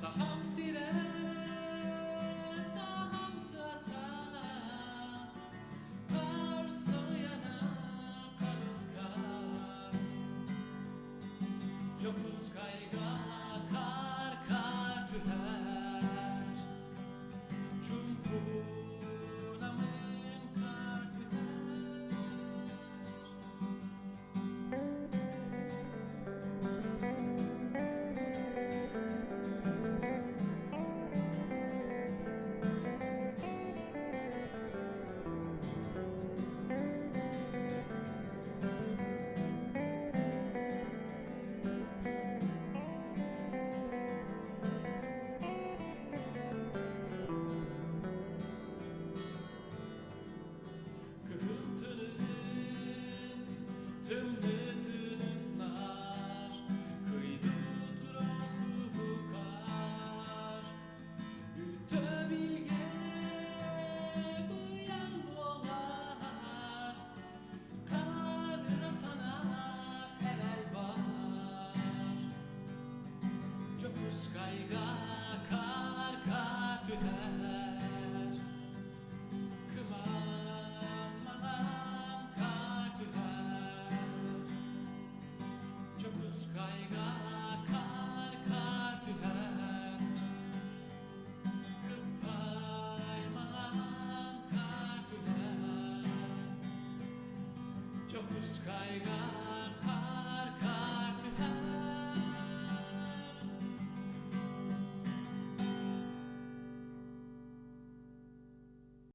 Saham sire, saham tata, kar sayana karın kar. Jokuz kayga kar kar tüher, çumpunamın kar tüher. Kırıntının tımlıtınınlar, kıydı turosu bu kar. Ütte bilge bıyan boğar, kar rasana erel var. Jokuz kayga kar kar tüher, kıvamağam kar tüher. Jokuz kayga kar kar tüher, kıpaymağam kar tüher. Jokuz kayga